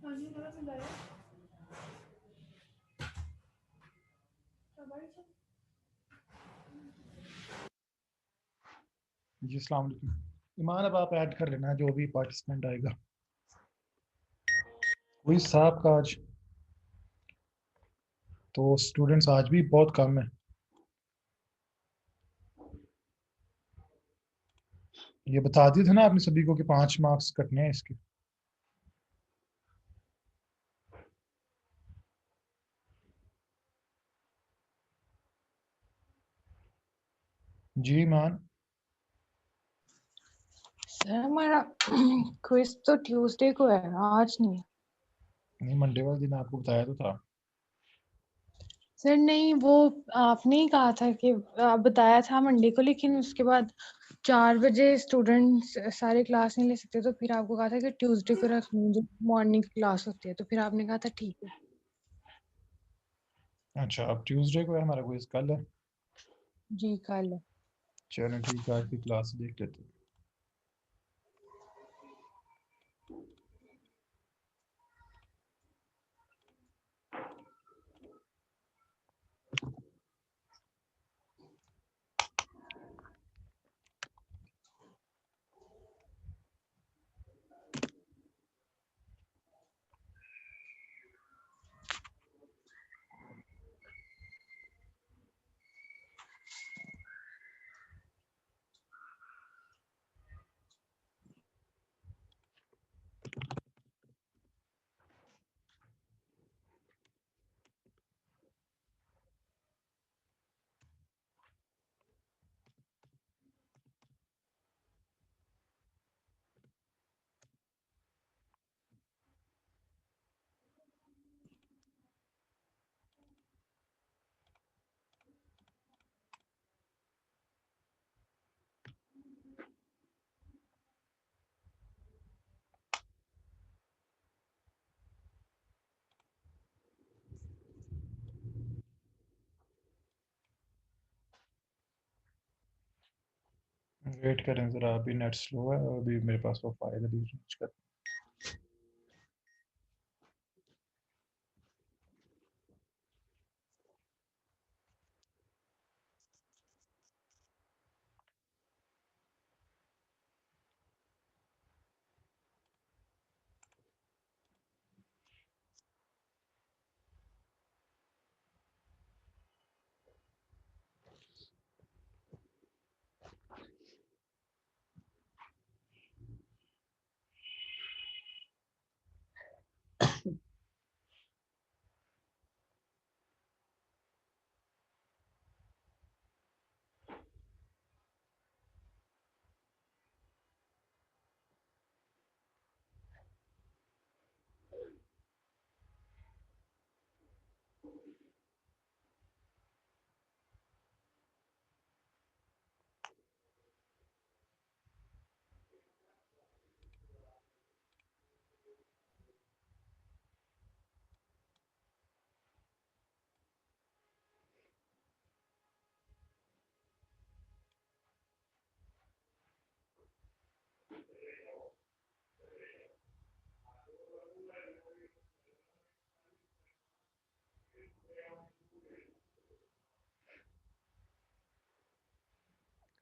जी अस्सलाम वालेकुम। ईमान, अब आप ऐड कर लेना जो भी पार्टिसिपेंट आएगा। वही साहब का आज तो स्टूडेंट्स आज भी बहुत कम है। ये बता दिए थे ना आपने सभी को कि 5 मार्क्स कटने हैं इसके। जी ईमान। सर हमारा क्विज तो ट्यूसडे को है, आज नहीं। नहीं, मंडे वाले दिन आपको बताया तो था। सर नहीं, वो आपने ही कहा था कि बताया था मंडे को, लेकिन उसके बाद 4 बजे स्टूडेंट्स सारे क्लास नहीं ले सकते, तो फिर आपको कहा था कि ट्यूसडे को रख लूँ, जो मॉर्निंग क्लास होती है, तो फिर आपने कहा था ठीक है। अच्छा, अब ट्यूसडे को है हमारा क्विज, कल है। जी कल है। चलो ठीक है, आज की क्लास देख लेते हैं। वेट करें ज़रा, अभी नेट स्लो है और अभी मेरे पास वो फाइल अभी रीच कर।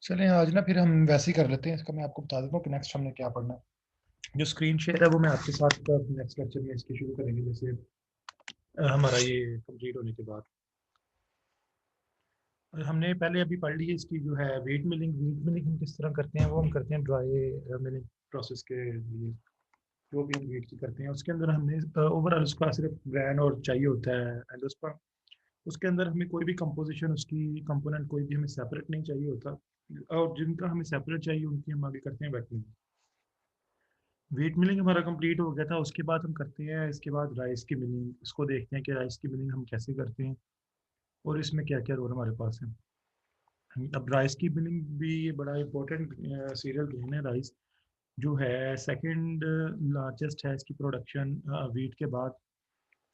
चलें आज ना फिर हम वैसे ही कर लेते हैं, इसका मैं आपको बता देता हूँ कि नेक्स्ट हमने क्या पढ़ना है। जो स्क्रीन शेयर है वो मैं आपके साथ नेक्स्ट लेक्चर में इसकी शुरू करेंगे, जैसे हमारा ये कंप्लीट होने के बाद। और हमने पहले अभी पढ़ ली है इसकी जो है वेट मिलिंग हम किस तरह करते हैं, वो हम करते हैं ड्राई मिलिंग प्रोसेस के लिए। जो भी हम वेट की करते हैं उसके अंदर हमने ओवरऑल उसका सिर्फ ग्रैन और चाहिए होता है एंडोस्पर्म। उसके अंदर हमें कोई भी कंपोजिशन, उसकी कंपोनेंट कोई भी हमें सेपरेट नहीं चाहिए होता, और जिनका हमें सेपरेट चाहिए उनकी हम आगे करते हैं वेट मिलिंग हमारा कंप्लीट हो गया था। उसके बाद हम करते हैं इसके बाद राइस की मिलिंग। इसको देखते हैं कि राइस की मिलिंग हम कैसे करते हैं और इसमें क्या क्या रोल हमारे पास है। अब राइस की मिलिंग भी ये बड़ा इंपॉर्टेंट सीरियल ग्रेन है। राइस जो है सेकंड लार्जेस्ट है इसकी प्रोडक्शन वीट के बाद।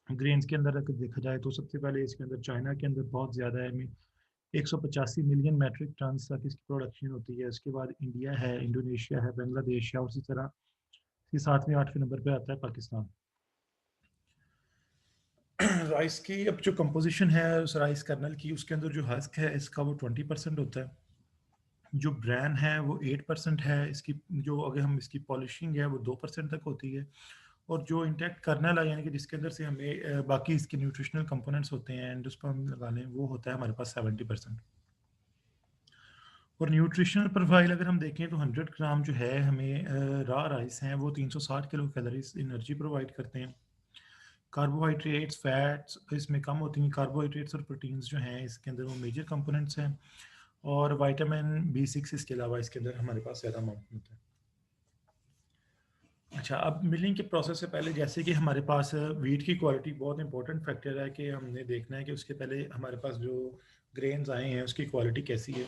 ग्रेन्स के अंदर अगर देखा जाए तो सबसे पहले इसके अंदर चाइना के अंदर बहुत ज़्यादा है, 185 मिलियन मैट्रिक टन तक इसकी प्रोडक्शन होती है। उसके बाद इंडिया है, इंडोनेशिया है, बांग्लादेश है, उसी तरह इसके 7वें 8वें नंबर पे आता है पाकिस्तान। राइस की अब जो कंपोजिशन है उस राइस कर्नल की, उसके अंदर जो हस्क है इसका वो 20% होता है, जो ब्रैन है वो 8% है, इसकी जो अगर हम इसकी पॉलिशिंग है वो 2% तक होती है, और जो इंटैक्ट कर्नल है यानी कि जिसके अंदर से हमें बाकी इसके न्यूट्रिशनल कंपोनेंट्स होते हैं एंड उस पर हम लगा लें, वो होता है हमारे पास 70%। और न्यूट्रिशनल प्रोफाइल अगर हम देखें तो 100 ग्राम जो है हमें रा राइस हैं वो 360 किलो कैलोरीज एनर्जी प्रोवाइड करते हैं। कार्बोहाइड्रेट्स, फैट्स इसमें कम होती हैं, कार्बोहाइड्रेट्स और प्रोटीन्स जो हैं इसके अंदर वो मेजर कंपोनेंट्स हैं, और विटामिन B6 इसके अलावा इसके अंदर हमारे पास ज़्यादा अमाउंट में होता है। अच्छा, अब मिलिंग के प्रोसेस से पहले जैसे कि हमारे पास वीट की क्वालिटी बहुत इंपॉर्टेंट फैक्टर है कि हमने देखना है कि उसके पहले हमारे पास जो ग्रेन्स आए हैं उसकी क्वालिटी कैसी है,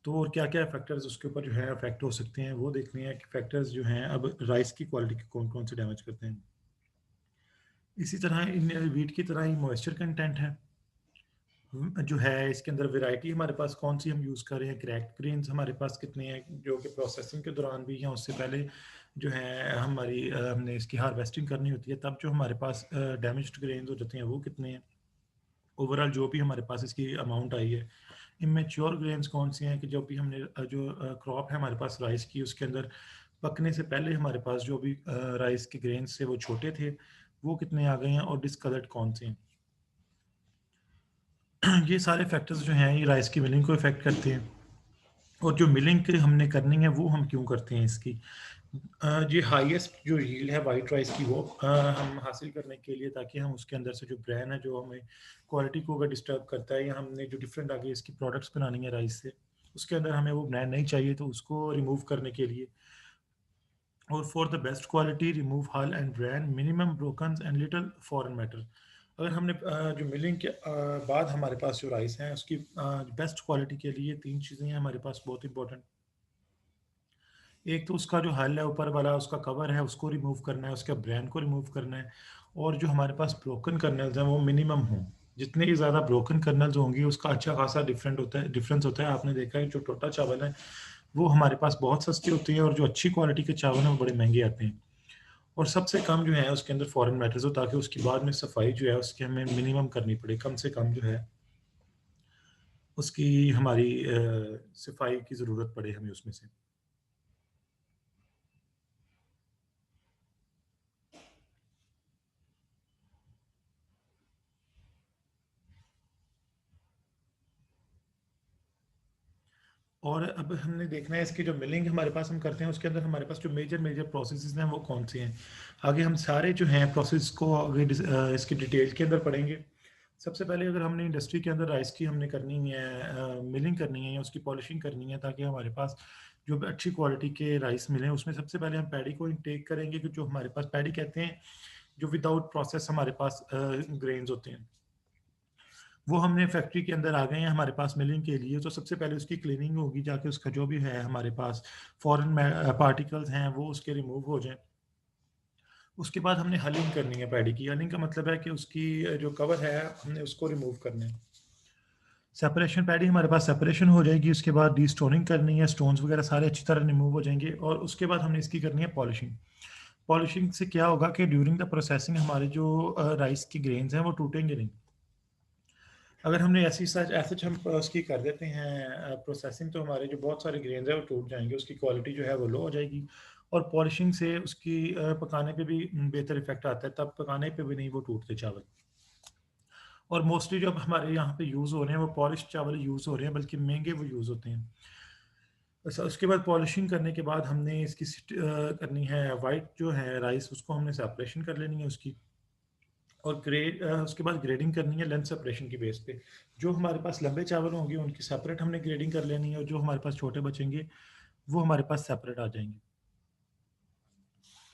तो और क्या क्या फैक्टर्स उसके ऊपर जो है अफेक्ट हो सकते हैं वो देखने हैं कि फैक्टर्स जो हैं अब राइस की क्वालिटी के कौन कौन से डैमेज करते हैं। इसी तरह इन वीट की तरह ही मॉइस्चर कंटेंट है जो है इसके अंदर, वैरायटी हमारे पास कौन सी हम यूज़ कर रहे हैं, क्रैक्ड ग्रेन्स हमारे पास कितने हैं जो कि प्रोसेसिंग के दौरान भी या उससे पहले जो है हमारी हमने इसकी हार्वेस्टिंग करनी होती है तब जो हमारे पास डैमेज्ड ग्रेन्स हो जाते हैं वो कितने हैं, ओवरऑल जो भी हमारे पास इसकी अमाउंट आई है। इमेच्योर ग्रेन्स कौन सी हैं कि जो भी हमने जो क्रॉप है हमारे पास राइस की उसके अंदर पकने से पहले हमारे पास जो भी राइस के ग्रेन्स थे वो छोटे थे, वो कितने आ गए हैं, और डिसकलर्ड कौन से हैं। ये सारे फैक्टर्स जो हैं ये राइस की मिलिंग को इफेक्ट करते हैं। और जो मिलिंग हमने करनी है वो हम क्यों करते हैं इसकी, ये हाईएस्ट जो यील्ड है वाइट राइस की वो हम हासिल करने के लिए, ताकि हम उसके अंदर से जो ब्रांड है जो हमें क्वालिटी को अगर डिस्टर्ब करता है या हमने जो डिफरेंट आगे इसकी प्रोडक्ट्स बनानी है राइस से, उसके अंदर हमें वो ब्रांड नहीं चाहिए, तो उसको रिमूव करने के लिए, और for the best quality remove hull and bran minimum broken and little foreign matter. अगर हमने जो मिलिंग के बाद हमारे पास जो राइस है उसकी बेस्ट क्वालिटी के लिए तीन चीज़ें हैं हमारे पास बहुत इंपॉर्टेंट। एक तो उसका जो हल है ऊपर वाला उसका कवर है उसको रिमूव करना है, उसके ब्रांड को रिमूव करना है, और जो हमारे पास ब्रोकन कर्नल्स हैं वो मिनिमम हों। जितने ही ज़्यादा ब्रोकन कर्नल्स होंगी उसका अच्छा खासा डिफरेंस होता है। आपने देखा है जो टोटा चावल है वो हमारे पास बहुत सस्ती होती है, और जो अच्छी क्वालिटी के चावल हैं वो बड़े महंगे आते हैं, और सबसे कम जो है उसके अंदर फॉरेन मैटर्स हो, ताकि उसकी बाद में सफाई जो है उसकी हमें मिनिमम करनी पड़े, कम से कम जो है उसकी हमारी सफाई की ज़रूरत पड़े हमें उसमें से। और अब हमने देखना है इसकी जो मिलिंग हमारे पास हम करते हैं उसके अंदर हमारे पास जो मेजर मेजर प्रोसेसेस हैं वो कौन से हैं। आगे हम सारे जो हैं प्रोसेस को आगे इसकी डिटेल के अंदर पढ़ेंगे। सबसे पहले अगर हमने इंडस्ट्री के अंदर राइस की हमने करनी है मिलिंग करनी है या उसकी पॉलिशिंग करनी है ताकि हमारे पास जो भी अच्छी क्वालिटी के राइस मिलें, उसमें सबसे पहले हम पैडी को इनटेक करेंगे कि जो हमारे पास पैडी कहते हैं जो विदाउट प्रोसेस हमारे पास ग्रेन्स होते हैं, वो हमने फैक्ट्री के अंदर आ गए हैं हमारे पास मिलिंग के लिए, तो सबसे पहले उसकी क्लीनिंग होगी जाके उसका जो भी है हमारे पास फॉरेन पार्टिकल्स हैं वो उसके रिमूव हो जाएं। उसके बाद हमने हलिंग करनी है पैडी की। हलिंग का मतलब है कि उसकी जो कवर है हमने उसको रिमूव करना है। सेपरेशन पैडी हमारे पास सेपरेशन हो जाएगी, उसके बाद डी स्टोनिंग करनी है, स्टोन्स वगैरह सारे अच्छी तरह रिमूव हो जाएंगे, और उसके बाद हमने इसकी करनी है पॉलिशिंग। पॉलिशिंग से क्या होगा कि ड्यूरिंग द प्रोसेसिंग हमारे जो राइस की ग्रेन्स हैं वो टूटेंगे नहीं। अगर हमने ऐसी सच ऐसे हम उसकी कर देते हैं प्रोसेसिंग, तो हमारे जो बहुत सारे ग्रेन्स हैं वो टूट जाएंगे, उसकी क्वालिटी जो है वो लो हो जाएगी, और पॉलिशिंग से उसकी पकाने पे भी बेहतर इफेक्ट आता है, तब पकाने पे भी नहीं वो टूटते चावल। और मोस्टली जो अब हमारे यहाँ पे यूज़ हो रहे हैं वो पॉलिश चावल यूज़ हो रहे हैं, बल्कि महंगे वो यूज़ होते हैं। अच्छा, उसके बाद पॉलिशिंग करने के बाद हमने इसकी करनी है वाइट जो है राइस, उसको हमने सेपरेशन कर लेनी है उसकी, और उसके बाद ग्रेडिंग करनी है लेंथ सेपरेशन की बेस पे। जो हमारे पास लंबे चावल होंगे उनकी सेपरेट हमने ग्रेडिंग कर लेनी है, और जो हमारे पास छोटे बचेंगे वो हमारे पास सेपरेट आ जाएंगे,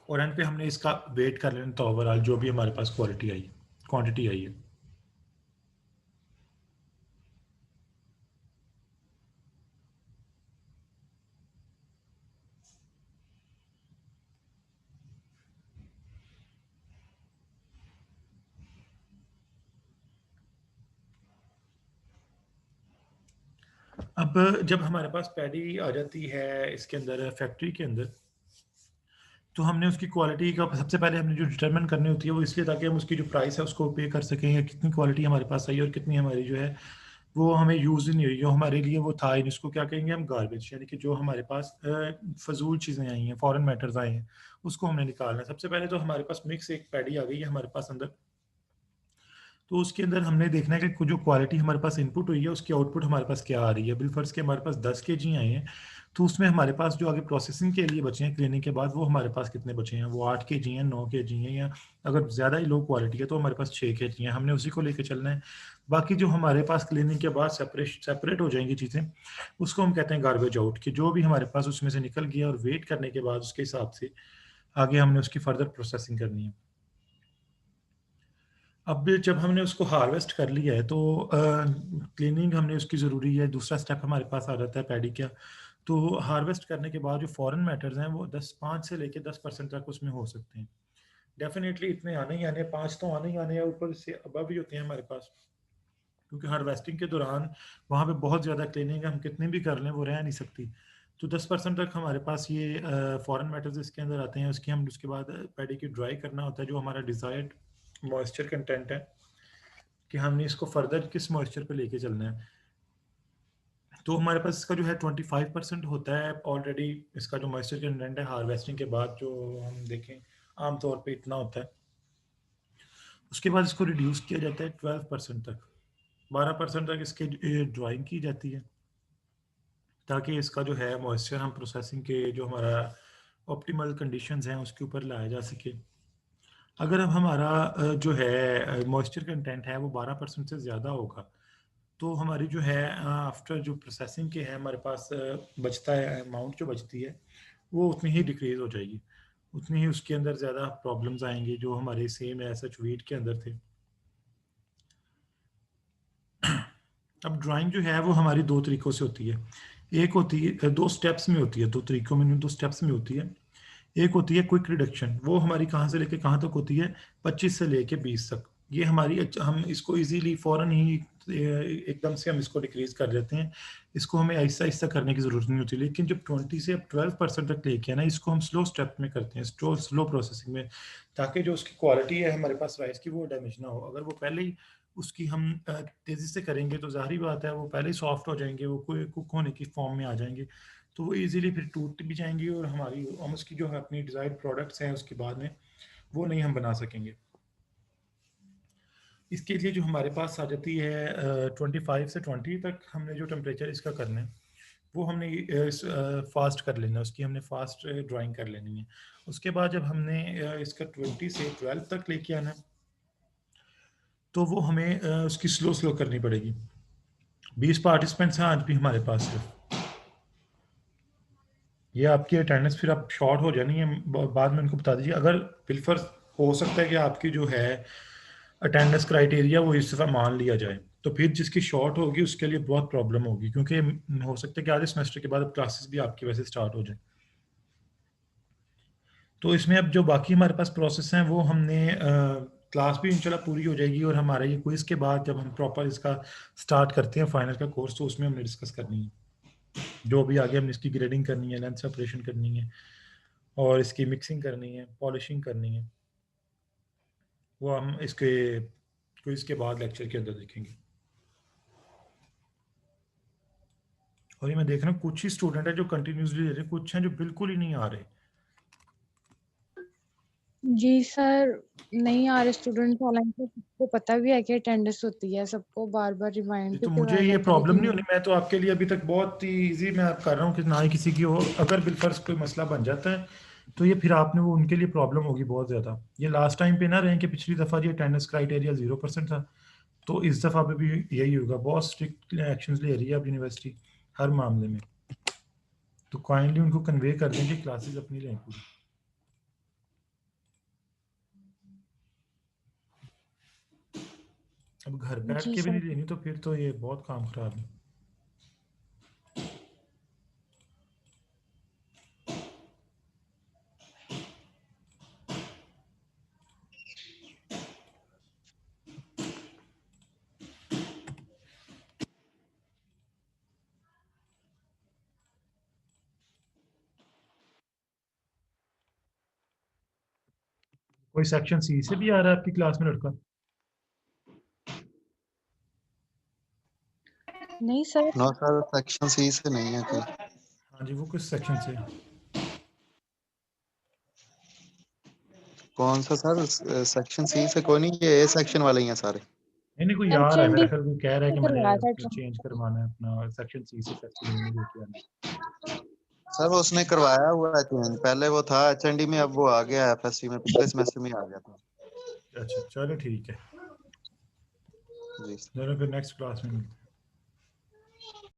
और एंड पे हमने इसका वेट कर लेना तो ओवरऑल जो भी हमारे पास क्वालिटी आई क्वांटिटी आई है। अब जब हमारे पास पैडी आ जाती है इसके अंदर फैक्ट्री के अंदर, तो हमने उसकी क्वालिटी का सबसे पहले हमने जो डिटरमिन करनी होती है वो इसलिए ताकि हम उसकी जो प्राइस है उसको पे कर सकें, या कितनी क्वालिटी हमारे पास आई है और कितनी हमारी जो है वो हमें यूज़ ही नहीं हुई, जो हमारे लिए वो था ही नहीं, उसको क्या कहेंगे हम, गार्बेज, यानी कि जो हमारे पास फजूल चीज़ें आई हैं, फॉरेन मैटर्स आए हैं, उसको हमने निकालना है। सबसे पहले तो हमारे पास मिक्स एक पैडी आ गई है हमारे पास अंदर, तो उसके अंदर हमने देखना है कि जो क्वालिटी हमारे पास इनपुट हुई है उसकी आउटपुट हमारे पास क्या आ रही है। बिलफर्स के हमारे पास 10 kg आए हैं, तो उसमें हमारे पास जो आगे प्रोसेसिंग के लिए बचे हैं क्लीनिंग के बाद, वो हमारे पास कितने बचे हैं, वो 8 kg हैं, 9 kg हैं, या अगर ज़्यादा ही लो क्वालिटी है तो हमारे पास 6 kg हैं। हमने उसी को लेकर चलना है। बाकी जो हमारे पास क्लीनिंग के बाद सेपरेट हो जाएंगी चीज़ें, उसको हम कहते हैं गार्बेज आउट, कि जो भी हमारे पास उसमें से निकल गया, और वेट करने के बाद उसके हिसाब से आगे हमने उसकी फर्दर प्रोसेसिंग करनी है। अब जब हमने उसको हार्वेस्ट कर लिया है तो क्लीनिंग हमने उसकी ज़रूरी है, दूसरा स्टेप हमारे पास आ जाता है पैडी का। तो हार्वेस्ट करने के बाद जो फॉरेन मैटर्स हैं वो 5 से लेके 10% तक उसमें हो सकते हैं। डेफिनेटली इतने आने ही आने, 5 तो आने ही आने हैं, ऊपर से अबव भी होते हैं हमारे पास, क्योंकि हार्वेस्टिंग के दौरान वहाँ पे बहुत ज़्यादा क्लीनिंग हम कितनी भी कर लें वो रह नहीं सकती। तो 10% तक हमारे पास ये फॉरेन मैटर्स इसके अंदर आते हैं। उसकी हम उसके बाद पैडी की ड्राई करना होता है, जो हमारा डिज़ायर्ड मॉइस्चर कंटेंट है, कि हमने इसको फर्दर किस मॉइस्चर पे लेके चलना है। तो हमारे पास इसका जो है 25% होता है ऑलरेडी, इसका जो मॉइस्चर कंटेंट है हार्वेस्टिंग के बाद, जो हम देखें आमतौर पे इतना होता है। उसके बाद इसको रिड्यूस किया जाता है 12% तक, 12% तक इसकी ड्राइंग की जाती है, ताकि इसका जो है मॉइस्चर हम प्रोसेसिंग के जो हमारा ऑप्टिमल कंडीशंस हैं उसके ऊपर लाया जा सके। अगर अब हमारा जो है मॉइस्चर कंटेंट है वो 12% से ज़्यादा होगा, तो हमारी जो है आफ्टर जो प्रोसेसिंग के है हमारे पास बचता है अमाउंट, जो बचती है वो उतनी ही डिक्रीज हो जाएगी, उतनी ही उसके अंदर ज़्यादा प्रॉब्लम्स आएंगी जो हमारे सेम है सच वीट के अंदर थे। अब ड्राइंग जो है वो हमारी दो तरीक़ों से होती है। एक होती है, दो स्टेप्स में होती है, दो तरीक़ों में, दो स्टेप्स में होती है। एक होती है क्विक रिडक्शन, वो हमारी कहाँ से लेके कहाँ तक होती है, 25 से लेके 20 तक। ये हमारी हम इसको इजीली फ़ौरन ही एकदम से हम इसको डिक्रीज कर देते हैं, इसको हमें आहिस्ता आहिस्ता करने की ज़रूरत नहीं होती। लेकिन जब 20 से अब 12% तक लेके आना, इसको हम स्लो स्टेप में करते हैं, स्लो प्रोसेसिंग में, ताकि जो उसकी क्वालिटी है हमारे पास राइस की वो डैमेज ना हो। अगर वो पहले ही उसकी हम तेज़ी से करेंगे तो ज़ाहिर बात है वो पहले ही सॉफ्ट हो जाएंगे, वो कुक होने की फॉर्म में आ जाएंगे, तो वो इजीली फिर टूट भी जाएंगी, और हम उसकी जो है अपनी डिज़ायर्ड प्रोडक्ट्स हैं उसके बाद में वो नहीं हम बना सकेंगे। इसके लिए जो हमारे पास आ जाती है 25 से 20 तक, हमने जो टेम्परेचर इसका करना है वो हमने फास्ट कर लेना है, उसकी हमने फास्ट ड्राइंग कर लेनी है। उसके बाद जब हमने इसका 20 से 12 तक लेके आना है, तो वो हमें उसकी स्लो स्लो करनी पड़ेगी। 20 पार्टिसिपेंट्स हैं आज भी हमारे पास सिर्फ। ये आपकी अटेंडेंस फिर आप शॉर्ट हो जानी है, बाद में उनको बता दीजिए। अगर बिलफर हो सकता है कि आपकी जो है अटेंडेंस क्राइटेरिया वो इस दफ़ा मान लिया जाए, तो फिर जिसकी शॉर्ट होगी उसके लिए बहुत प्रॉब्लम होगी, क्योंकि हो सकता है कि आधे सेमेस्टर के बाद अब क्लासेस भी आपकी वैसे स्टार्ट हो जाए। तो इसमें अब जो बाकी हमारे पास प्रोसेस हैं वो हमने क्लास भी इंशाल्लाह पूरी हो जाएगी, और हमारे ये क्विज़ के बाद जब हम प्रॉपर इसका स्टार्ट करते हैं फाइनल का कोर्स, तो उसमें हमने डिस्कस करनी है जो भी आगे हमने इसकी ग्रेडिंग करनी है, लेंथ सेपरेशन करनी है, और इसकी मिक्सिंग करनी है, पॉलिशिंग करनी है, वो हम इसके क्विज़ के बाद लेक्चर के अंदर देखेंगे। और ये मैं देख रहा हूँ कुछ ही स्टूडेंट है जो कंटिन्यूसली दे रहे हैं, कुछ हैं जो बिल्कुल ही नहीं आ रहे। जी सर, नहीं आ रहे स्टूडेंट, हालांकि सबको पता भी है कि अटेंडेंस होती है, सबको बार बार रिमाइंड भी तो मुझे करवाया ये जाता है, प्रॉब्लम लेकिन नहीं होनी, मैं तो आपके लिए अभी तक बहुत ही ईजी मैं आप कर रहा हूँ कि ना ही किसी की हो। अगर बिलफर्स कोई मसला बन जाता है तो ये फिर आपने वो उनके लिए प्रॉब्लम होगी बहुत ज़्यादा। ये लास्ट टाइम पे ना रहे कि पिछली दफ़ा ये अटेंडेंस क्राइटेरिया 0% था, तो इस दफ़ा पे भी यही होगा। बहुत स्ट्रिक्ट एक्शन ले रही है अब यूनिवर्सिटी हर मामले में, तो काइंडली उनको कन्वे कर दें कि क्लासेस अपनी लें पूरी। अब घर बैठ जी के भी सर। नहीं लेनी तो फिर तो ये बहुत काम खराब है। कोई सेक्शन सी से भी आ रहा है आपकी क्लास में लड़का? नहीं sir. No sir, section C से नहीं है कोई। हाँ जी, वो किस सेक्शन से है? कौन सा सर? सेक्शन सी से कोई नहीं, ये ए सेक्शन वाले ही हैं सारे। नहीं नहीं, कोई आ रहा है HND मेरा ख्याल, कोई कह रहा है कि करवाया था मैंने चेंज करवाना है अपना सेक्शन सी से सेक्शन ए में लेके आना है। सर उसने करवाया हुआ है चेंज, पहले वो था एचएनडी में, अब वो आ गया है एफएससी में, पिछले सेमेस्टर में आ गया था। अच्छा चलो ठीक है, जी। चलो फिर नेक्स्ट क्लास में मिलते हैं।